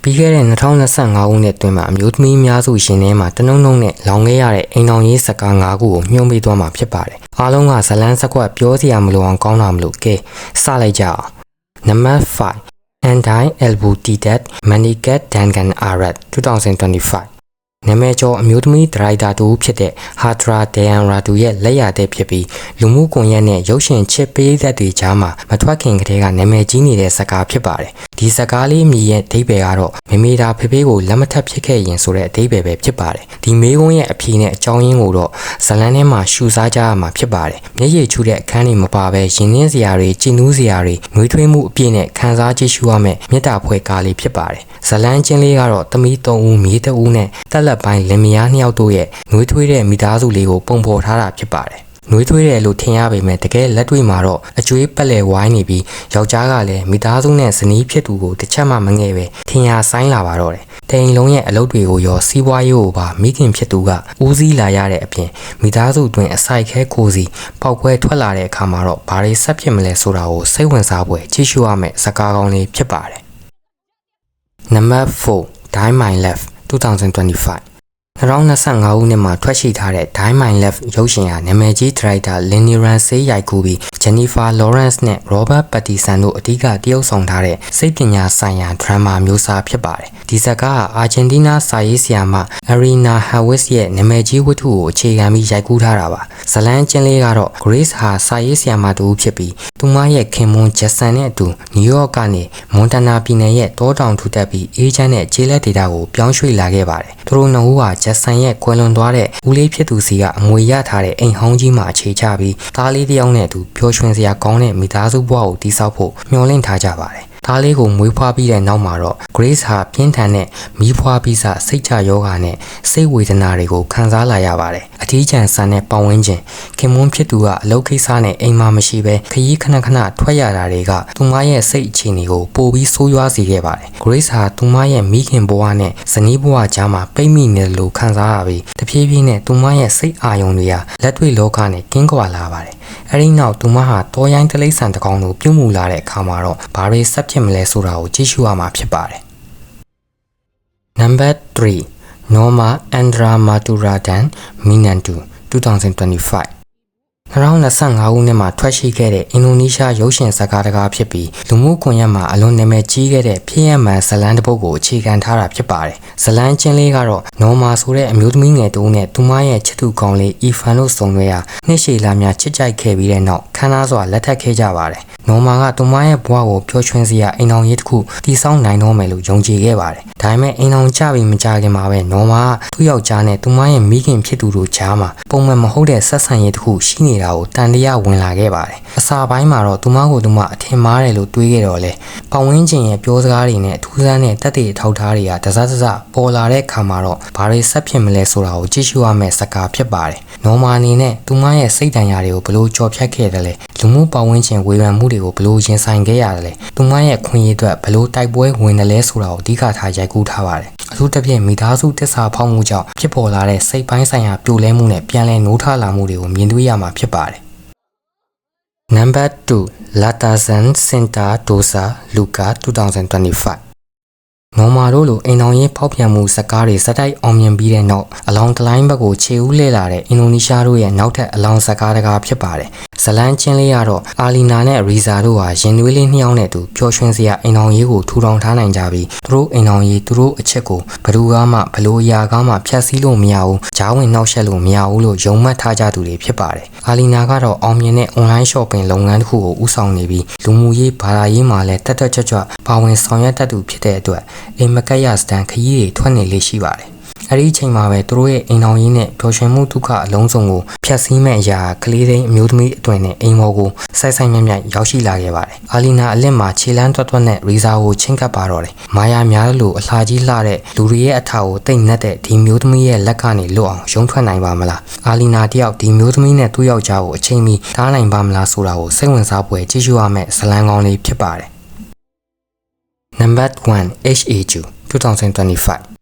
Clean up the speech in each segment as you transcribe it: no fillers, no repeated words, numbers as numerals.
ပြီးခဲ့တဲ့2025ခုနှစ်အတွင်းမှာအမျိုးသမီးများစုရှင်ထဲမှာတနုံနှုံနဲ့လောင်ခဲ့ရတဲ့အိမ်တော်ရေးစကား၅ခုကိုညှို့ပေးသွားမှာဖြစ်ပါတယ်။အားလုံးကဇလန်းစကွက်ပြောစရာမလိုအောင်ကောင်းတာမလို့ကဲစလိုက်ကြအောင်။ Number 5 Anti Elbow Tidat Manikat Dangan Arat 2025နာမည်ကျော်အမျိုးသမီးဒရိုက်တာတူဖြစ်တဲ့ဟာထရာဒယန်ရာတူရဲ့လက်ရတဲ့ဖြစ်ပြီးလူမှုကွန်ရက်နဲ့ရုပ်ရှင်ချစ်ပေးသက်တွေကြားမှာမထွက်ခင်ကတည်းကနာမည်ကြီးနေတဲ့ဇာတ်ကားဖြစ်ပါတယ်။ဒီဇာတ်ကားလေးမြည်ရဲ့အဓိပ္ပာယ်ကတော့မမေတာဖေဖေကိုလက်မထပ်ဖြစ်ခဲ့ရင်ဆိုတဲ့အဓိပ္ပာယ်ပဲဖြစ်ပါတယ်။ဒီမေးခွန်းရဲ့အဖြေနဲ့အကြောင်းရင်းကိုတော့ဇလန်ထဲမှာရှုစားကြရမှာဖြစ်ပါတယ်။မျက်ရည်ချူတဲ့အခန်းတွေမပါဘဲရင်နှင်းစရာတွေကြည်နူးစရာတွေနှွေးထွေးမှုအပြည့်နဲ့ခံစားကြည့်ရှုရမယ့်မေတ္တာဖွဲ့ကားလေးဖြစ်ပါတယ်။ဇလန်ချင်းလေးကတော့သမီး3ဦးမြေး2ဦးနဲ့တက်လက်ပိုင်းလင်မယား2ယောက်တို့ရဲ့နှွေးထွေးတဲ့မိသားစုလေးကိုပုံဖော်ထားတာဖြစ်ပါတယ်။နှွေးထွေးတယ်လို့ထင်ရပေမဲ့တကယ်လက်တွေ့မှာတော့အကျွေးပက်လဲဝိုင်းနေပြီးယောက်ျားကလည်းမိသားစုနဲ့ဇနီးဖြစ်သူကိုတစ်ချက်မှမငဲ့ပဲထင်ရဆိုင်လာပါတော့တယ်။တိန်လုံးရဲ့အလုပ်တွေကိုရောစီးပွားရေးကိုပါမိခင်ဖြစ်သူကဦးစီးလာရတဲ့အပြင်မိသားစုတွင်အဆိုင်ခဲကိုစီပေါက်ခွဲထွက်လာတဲ့အခါမှာတော့ဘာတွေဆက်ဖြစ်မလဲဆိုတာကိုစိတ်ဝင်စားဖွယ်ကြည့်ရှုရမယ့်ဇာတ်ကားကောင်းလေးဖြစ်ပါတယ်။ Number 4 Die My Left 20252025ခုနှစ်မှာထွက်ရှိထားတဲ့ Die My Left ရုပ်ရှင်ဟာနာမည်ကြီးဒရိုက်တာ Lenny Ramsey ရိုက်ကူးပြီး Jennifer Lawrence နဲ့ Robert Pattinson တို့အဓိကတရုပ်ဆောင်ထားတဲ့စိတ်ပညာဆိုင်ရာဒရမာမျိုးစားဖြစ်ပါတယ်။ဒီဇာတ်ကားဟာအာဂျင်တီးနားစာရေးဆရာမ Arina Harwitz ရဲ့နာမည်ကြီးဝတ္ထုကိုအခြေခံပြီးရိုက်ကူးထားတာပါ။ဇလန်းချင်းလေးကတော့ Grace ဟာစာရေးဆရာမတူဖြစ်ပြီးသူမရဲ့ခင်မွန်း Jason နဲ့အတူနယူးယောက်ကနေမွန်တနာပြည်နယ်ရဲ့တောတောင်ထူထပ်ပြီးအေးချမ်းတဲ့ကျေးလက်ဒေသကိုပြောင်းရွှေ့လာခဲ့ပါတယ်။သူတို့နှစ်ဦးဟာဂျက်ဆန်ရဲ့ကွယ်လွန်သွားတဲ့ဦးလေးဖြစ်သူစီကအမွေရထားတဲ့အိမ်ဟောင်းကြီးမှာအခြေချပြီးသားလေးတစ်ယောက်နဲ့အတူပျော်ရွှင်စရာကောင်းတဲ့မိသားစုဘဝကိုတည်ဆောက်ဖို့မျှော်လင့်ထားကြပါတယ်။သားလေးကိုမွေးဖွားပြီးတဲ့နောက်မှာတော့ Grace ဟာပြင်းထန်တဲ့မီးဖွားပြီးစိတ်ချယောဂါနဲ့စိတ်ဝေဒနာတွေကိုခံစားလာရပါတယ်။အထီးကျန်ဆန်တဲ့ပတ်ဝန်းကျင်ခင်မွန်းဖြစ်သူကအလုပ်ကိစ္စနဲ့အိမ်မှာမရှိဘဲခရီးခဏခဏထွက်ရတာတွေကသူမရဲ့စိတ်အခြေအနေကိုပိုပြီးဆိုးရွားစေခဲ့ပါတယ်။ Grace ဟာသူမရဲ့မိခင်ဘဝနဲ့ဇနီးဘဝကြားမှာပိတ်မိနေတယ်လို့ခံစားရပြီးတဖြည်းဖြည်းနဲ့သူမရဲ့စိတ်အာရုံတွေဟာလက်တွေ့လောကနဲ့ကင်းကွာလာပါတယ်။အဲဒီနောက်သူမဟာတောရိုင်းတိရစ္ဆာန်တစ်ကောင်လိုပြုတ်မှုလာတဲ့အခါမှာတော့ဘာတွေဆက်ဖြစ်မလဲဆိုတာကိုကြည့်ရှုရမှာဖြစ်ပါတယ်။ Number 3 Norma Andramaturadhan Minantu 20252025ခုနှစ်မှာထွက်ရှိခဲ့တဲ့အင်ဒိုနီးရှားရုပ်ရှင်ဇာတ်ကားတစ်ကားဖြစ်ပြီးလူမှုကွန်ရက်မှာအလွန်နာမည်ကြီးခဲ့တဲ့ဖြစ်ရမှန်ဇလန်းတစ်ပုဒ်ကိုအခြေခံထားတာဖြစ်ပါတယ်။ဇလန်းချင်းလေးကတော့နော်မာဆိုတဲ့အမျိုးသမီးငယ်တူနဲ့သူမရဲ့ချစ်သူကောင်းလေးအီဖန်တို့ဆုံတွေ့ရာနှစ်ရှည်လာများချစ်ကြိုက်ခဲ့ပြီးတဲ့နောက်ခမ်းနားစွာလက်ထပ်ခဲ့ကြပါတယ်။နော်မာကသူမရဲ့ဘဝကိုပျော်ရွှင်စရာအိမ်တော်ရေးတစ်ခုတည်ဆောက်နိုင်တော့မယ်လို့ယုံကြည်ခဲ့ပါတယ်။ဒါပေမဲ့အိမ်တော်ကြပြီးမကြခင်မှာပဲနော်မာကသူ့ယောက်ျားနဲ့သူမရဲ့မိခင်ဖြစ်သူတို့ကြားမှာပုံမှန်မဟုတ်တဲ့ဆက်ဆံရေးတစ်ခုရှိနေတာကိုတန်တရားဝင်လာခဲ့ပါတယ်။အစာပိုင်းမှာတော့သူမကိုသူမအထင်မှားတယ်လို့တွေးခဲ့တော့လေပတ်ဝန်းကျင်ရဲ့ပြောစကားတွေနဲ့အထူးဆန်းတဲ့တက်တွေထောက်ထားတွေကတစစပေါ်လာတဲ့အခါမှာတော့ဘာတွေဆက်ဖြစ်မလဲဆိုတာကိုကြည့်ရှုရမယ့်စကားဖြစ်ပါတယ်။နော်မာအနေနဲ့သူမရဲ့စိတ်တန်ရာတွေကိုဘလို့ကြော်ဖြတ်ခဲ့တယ်လဲလူမှုပတ်ဝန်းကျင်ဝေဖန်မှုတွေကိုဘလို့ရင်ဆိုင်ခဲ့ရတယ်လဲသူမရဲ့ခွင့်ရအတွက်ဘလို့တိုက်ပွဲဝင်တယ်လဲဆိုတာကိုအဓိကထားရိုက်ကူးထားပါတယ်။အထူးသဖြင့်မိသားစုတစ္ဆာဖောက်မှုကြောင့်ဖြစ်ပေါ်လာတဲ့စိတ်ပိုင်းဆိုင်ရာပြိုလဲမှုနဲ့ပြန်လည်နိုးထလာမှုတွေကိုမြင်တွေ့ရမှာဖြစ်ပါတယ်။ Number 2 Latazan Sinta Dosa Luka 2025နော်မာတို့လိုအိမ်တော်ရေးဖောက်ပြန်မှုဇာတ်ကားတွေစတိုက်အောင်မြင်ပြီးတဲ့နောက်အလောင်းတလိုင်းဘက်ကိုခြေဦးလှည့်လာတဲ့အင်ဒိုနီးရှားတို့ရဲ့နောက်ထပ်အလောင်းဇာတ်ကားတစ်ကားဖြစ်ပါတယ်။ဇလန်းချင်းလေးကတော့အာလီနာနဲ့ရီဇာတို့ဟာရင်သွေးလေးနှစ်ယောက်နဲ့တူပျော်ရွှင်စရာအိမ်တော်ရေးကိုထူထောင်ထားနိုင်ကြပြီးသူတို့အိမ်တော်ရေးသူတို့အချက်ကိုဘယ်သူမှဘလို့အရာကမှဖျက်ဆီးလို့မရဘူး၊ဂျားဝင်နှောက်ယှက်လို့မရဘူးလို့ယုံမှတ်ထားကြသူတွေဖြစ်ပါတယ်။အာလီနာကတော့အောင်မြင်တဲ့ online shopping လုပ်ငန်းတစ်ခုကိုဦးဆောင်နေပြီးလူမှုရေးဘာသာရေးမှာလည်းတက်ကြွပါဝင်ဆောင်ရွက်တတ်သူဖြစ်တဲ့အတွက်အိမ်မကက်ရစတန်ခရီးတွေထွက်နေလေရှိပါတယ်။အဲဒီအချိန်မှာပဲသူတို့ရဲ့အိမ်တော်ရေးနဲ့ပျော်ရွှင်မှုဒုက္ခအလုံးစုံကိုဖျက်ဆီးမဲ့အရာကလေးသိန်းအမျိုးသမီးအတွင်နဲ့အိမ်မော်ကိုဆိုင်မြတ်ရောက်ရှိလာခဲ့ပါတယ်။အာလီနာအလစ်မှာခြေလန်းတွတ်နဲ့ရီဇာကိုချင်းကပ်ပါတော့တယ်။မာယာများလို့အလှကြီးလှတဲ့လူတွေရဲ့အထာကိုတိတ်နှက်တဲ့ဒီမျိုးသမီးရဲ့လက်ကနေလွတ်အောင်ရုံထွက်နိုင်ပါမလား။အာလီနာတယောက်ဒီမျိုးသမီးနဲ့သူ့ယောက်ျားကိုအချိန်မီထားနိုင်ပါမလားဆိုတာကိုစိတ်ဝင်စားဖွယ်ကြည့်ရှုရမယ့်ဇလန်းကောင်းလေးဖြစ်ပါတယ်။ Number 1 HAG 20252025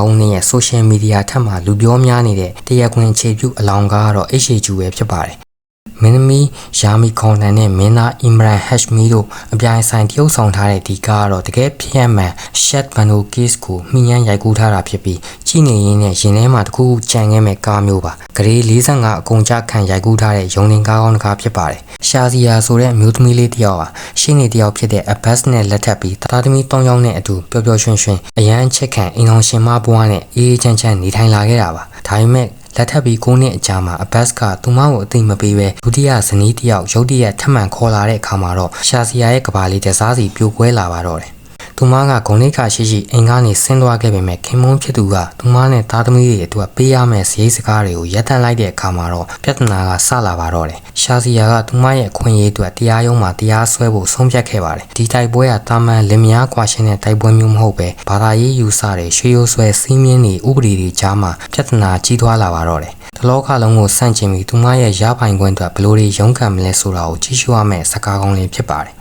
ခုနှစ်ရဲ့ social media ထက်မှလူပြောများနေတဲ့တရားခွင်ခြေပြုအလောင်းကားကတော့ HAG ပဲဖြစ်ပါတယ်။ မင်းသမီးယာမီခွန်တန်နဲ့မင်းသားအီမရန်ဟက်ရှ်မီတို့အပြိုင်ဆိုင်တရုပ်ဆောင်ထားတဲ့ဒီကားကတော့တကယ်ဖြစ်ရမှန်ရှက်ဘန်နိုကေ့စ်ကိုမှီယမ်းရိုက်ကူးထားတာဖြစ်ပြီးကြည့်နေရင်းနဲ့ရင်ထဲမှာတခုကြံခဲ့မဲ့ကားမျိုးပါဂရေ45အကုန်ကြခံရိုက်ကူးထားတဲ့ရုံတင်ကားကောင်းတစ်ကားဖြစ်ပါတယ်ရှာစီယာဆိုတဲ့အမျိုးသမီးလေးတစ်ယောက်ဟာရှင်းနေတစ်ယောက်ဖြစ်တဲ့အဘတ်စ်နဲ့လက်ထပ်ပြီးသားသမီး3ယောက်နဲ့အတူပျော်ပျော်ရွှင်ရွှင်အရန်ချစ်ခံအိမ်အောင်ရှင်မဘွားနဲ့အေးအေးချမ်းချမ်းနေထိုင်လာခဲ့တာပါဒါပေမဲ့လက်ထပ်ပြီး9နှစ်အကြာမှာအဘတ်စ်ကသူမကိုအသိမပေးပဲဒုတိယဇနီးတစ်ယောက်ရုတ်တရက်ထပ်မံခေါ်လာတဲ့အခါမှာတော့ရှာစီယာရဲ့ကဘာလေးတစားစီပြိုကွဲလာပါတော့တယ်သူမကဂုံနိခါရှိရှိအိမ်ကနေဆင်းသွားခဲ့ပေမဲ့ခင်မုန်းဖြစ်သူကသူမနဲ့သားသမီးတွေအတွက်ပေးရမယ့်စရိတ်စကားတွေကိုရပ်တန့်လိုက်တဲ့အခါမှာတော့ပြဿနာကဆလာပါတော့တယ်ရှာစီယာကသူမရဲ့အခွင့်အရေးအတွက်တရားရုံးမှာတရားစွဲဖို့ဆုံးဖြတ်ခဲ့ပါတယ်ဒီတိုက်ပွဲကတာမန်လင်မယားကွာရှင်းတဲ့တိုက်ပွဲမျိုးမဟုတ်ပဲဘာသာရေးယူဆတဲ့ရွှေရိုးဆွဲစီးမြင်းတွေဥပဒေတွေကြားမှာပြဿနာကြီးထွားလာပါတော့တယ်တလောကလုံးကိုစန့်ကျင်ပြီးသူမရဲ့ရပိုင်ခွင့်အတွက်ဘလို့တွေရုန်းကန်မလဲဆိုတာကိုကြည့်ရှုရမယ့်စကားကောင်းလေးဖြစ်ပါတယ်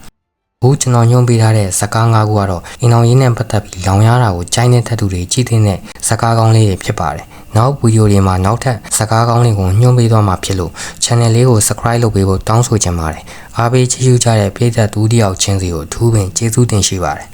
အခုကျွန်တော်ညွှန်ပေးထားတဲ့ဇကား၅ခုကတော့အင်အောင်ရေးနဲ့ပတ်သက်ပြီးလောင်ရတာကိုကြိုက်တဲ့ထက်သူတွေကြည့်တဲ့ဇကားကောင်းလေးတွေဖြစ်ပါတယ်။နောက်ဗီဒီယိုတွေမှာနောက်ထပ်ဇကားကောင်းလေးကိုညွှန်ပေးသွားမှာဖြစ်လို့ channel လေးကို subscribe လုပ်ပေးဖို့တောင်းဆိုချင်ပါတယ်။အားပေးကြည့်ရှုကြတဲ့ပရိသတ်တူတယောက်ချင်းစီကိုအထူးပင်ကျေးဇူးတင်ရှိပါတယ်။